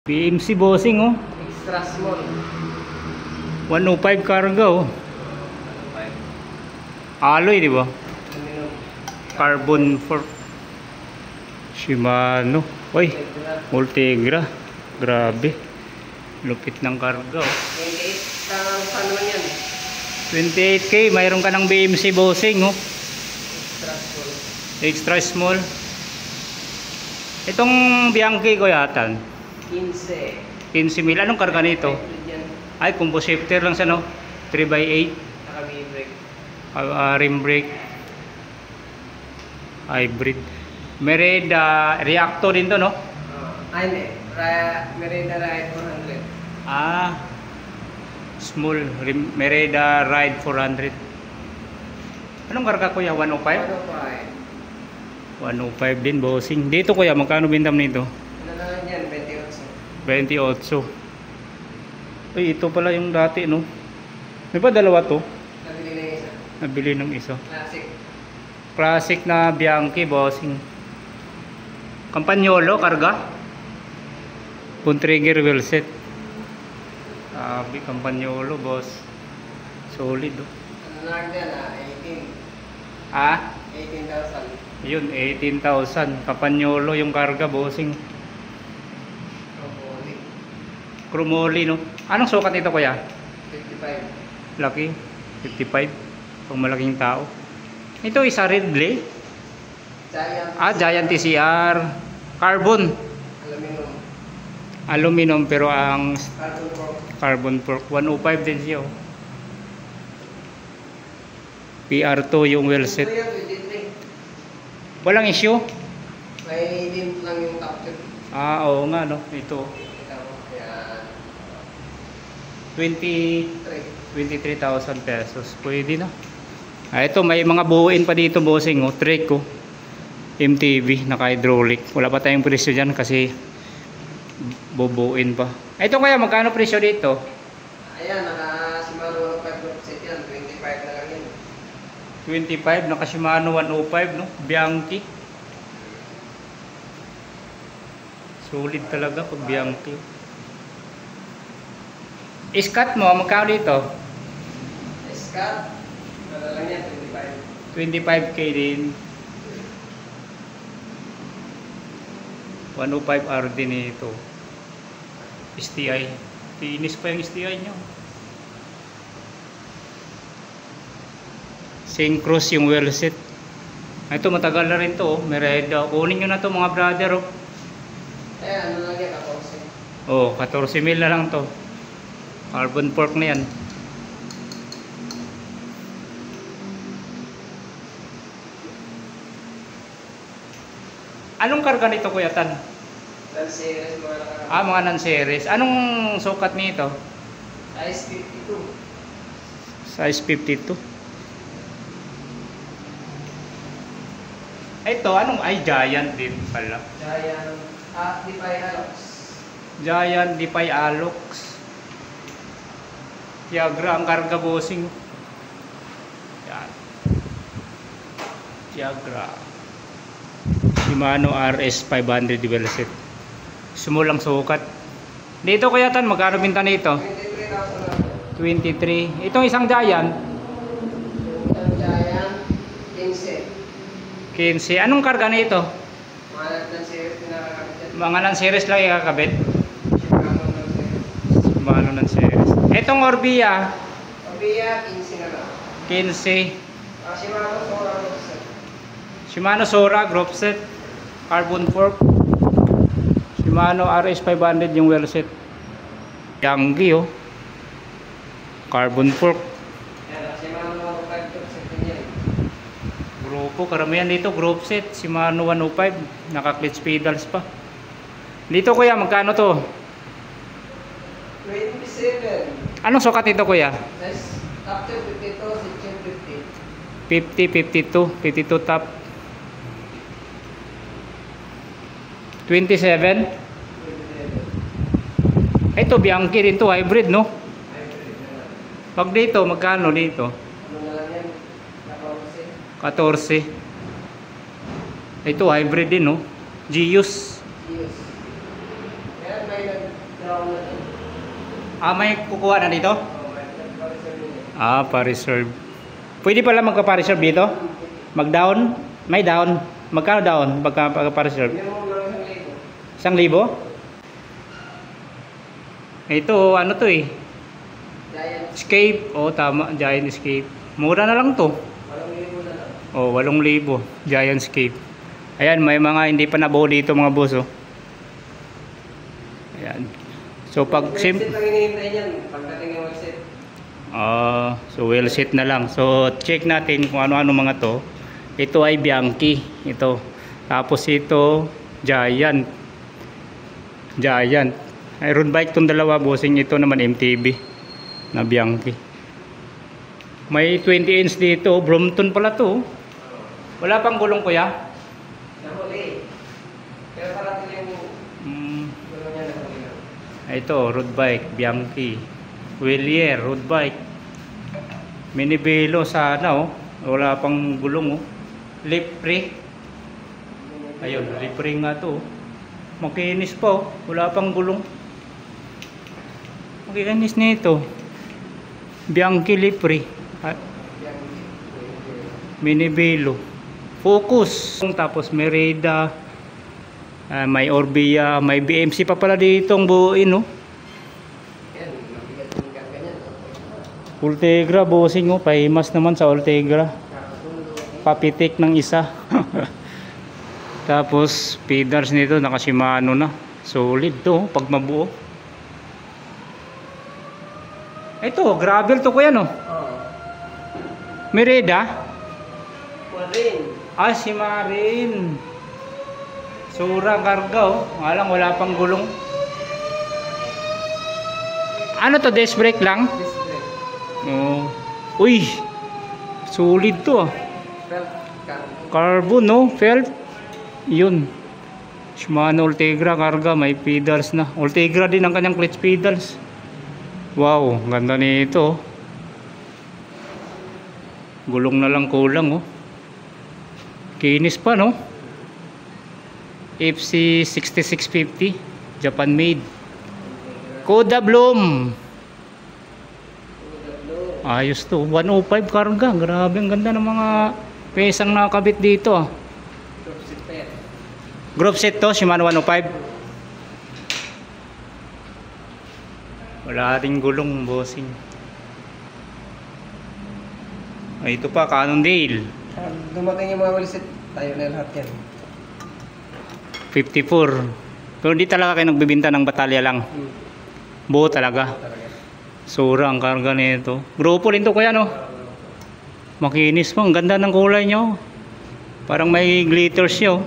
PMC bossing oh. Extra small. 105 karga oh. Alloy di ba? Carbon for Shimano. Oy, Ultegra. Grabe. Lupit ng karga oh. 28,000 naman yan. 28k, mayroon ka ng BMC bossing oh. Extra small. Extra small. Itong Bianchi ko yatan. 15. 15 mil. Anong karga nito? Ay, combo shifter lang siya no? 3x8. Naka-V-brake. Rim brake. Hybrid. Merida reactor din to no? Hindi. Merida Ride 400. Small Merida Ride 400. Anong karga kuya? 105? 105. 105 din bossing. Dito kuya, magkano bintam nito? Ano naman yan? 28. Uy, ito pala yung dati no? May ba dalawa to? Nabili na isa. Nabili ng isa. Classic. Classic na Bianchi bossing. Campagnolo karga. Trigger wheel set. Campagnolo boss. Solid oh. Ano lang yan 18. 18,000. Yun 18,000. Campagnolo yung karga bossing. Chromoly no. Anong sukat nito kuya? 55. Laki. 55. Pang malaking tao. Ito isa Ridley. Giant. Giant TCR. Carbon. Aluminum pero ang carbon fork 105 din siya. PR2 yung wheel set. Walang issue? May limp lang yung top tube. Oo nga no. Ito 23,000 pesos. Pwede na. Ito may mga buuin pa dito bossing oh. Trek oh. MTV naka-hydraulic. Wala pa tayong presyo dyan kasi bubuin pa. Ito kaya magkano presyo dito? Ayan, naka Shimano 105 set yan. 25 na lang yun. 25, naka Shimano 105 no? Bianchi. Solid talaga pag Bianchi. Iskat mo, magkano dito? Iskat, ano lang yan, 25. 25k din. 105 RD nito. STI. Tinis pa yung STI nyo. Syncros yung wheel set. Ito matagal na rin to oh. Merida. Kunin nyo na to mga brother oh. Ayan, ano lang yan, 14. Oh, 14 mil na lang to. Carbon fork na yan. Anong karga nito kuya Tan? Non-series mga nakaraan. Mga non-series. Anong sukat nito? Size 52. Size 52. Ito, anong Giant din pala. Giant, Defy Alox. Giant Defy Alox. Tiagra ang karga bossing. Yan. Tiagra. Shimano RS 500 wheel set. Sumulang sukat. Dito kuya Tan, magkano binta nito? 23,000 lang. 23. Itong isang Giant. Ang Giant, 15. 15. Anong karga nito? Mga non-series pinakakabit yan. Mga non-series lang ikakabit. Shimano non-series. Shimano non-series. Itong Orbia. Orbia, 15 na lang. 15. Shimano Sora Group set. Shimano Sora Group set. Carbon fork. Shimano RS 500 yung wheel set. Bianchi oh. Carbon fork. Yan, Shimano 105 group set din yan. Grupo, karamihan dito group set. Shimano 105. Naka-clutch pedals pa. Dito kuya, magkano to? 27. Anong sukat nito kuya? Size top tube 52, section 50, 52, 50. 52 top. 27. Ito Bianchi rin to, hybrid no? Hybrid na lang. Pag dito, magkano dito? Ano na lang yan? 14. Ito hybrid din no? Gius. Yes. Yan, may Ah, may kukuha na dito? Ah, pa-reserve. Pwede pala magka-pa-reserve dito? Mag-down? May down? Magkano down? Magka-pa-reserve? 1,000? Ito, ano to eh? Escape. Oh, tama. Giant Escape. Mura na lang to. Oh, 8,000. Giant Escape. Ayan, may mga hindi pa nabuo dito mga boss, oh. Ayan. So, pag Set lang hinihintay niyan. Pagdating yung set. So well set na lang. So check natin kung ano-ano mga to. Ito ay Bianchi, ito. Tapos ito Giant. Iron bike tong dalawa, bossing. Ito naman MTB na Bianchi. May 20 inch dito, Brompton pala to. Wala pang gulong, kuya? Nahuli. Pero parang yung gulong niya nahuli. Ito, road bike, Bianchi. Wheelier, road bike. Minibelo sana, oh. Wala pang gulong, oh. Lipre. Ayun, lipre nga to, oh. Makinis pa, oh. Wala pang gulong. Makinis nito. Bianchi Lipre. Minibelo. Focus. Tapos Merida. May Orbea. May BMC pa pala dito ang buuin, oh. Ultegra, bossing, oh. Pahimas naman sa Ultegra. Papitik ng isa. Tapos feeders nito naka Shimano na. Solid to, pag mabuo. Ito, gravel to, kuya, no? Merida? Ah, si Marin. Sura karga, oh. Wala pang gulong. Ano to, disc brake lang? Oh. Uy, solid to, ah. Carbon, no? Felt. Yun. Shimano Ultegra karga, may pedals na. Ultegra din ang kanyang clutch pedals. Wow, ganda nito. Gulong na lang kulang, oh. Kinis pa, no? FC 6650, Japan made. Koda Bloom. Ayos to, 105 karga. Grabe, ang ganda ng mga pesang nakakabit dito, ah. Group set to, Shimano 105. Wala ring gulong, bossing. Ay, ito pa, Cannondale. Dumating yung mga walisit, tayo na lahat yan. 54. Pero hindi talaga kayo nagbibinta ng batalya lang. Buo talaga. Sura ang karga nito. Grupo rin to, kuya, no? Makinis pa. Ang ganda ng kulay nyo. Parang may glitters nyo.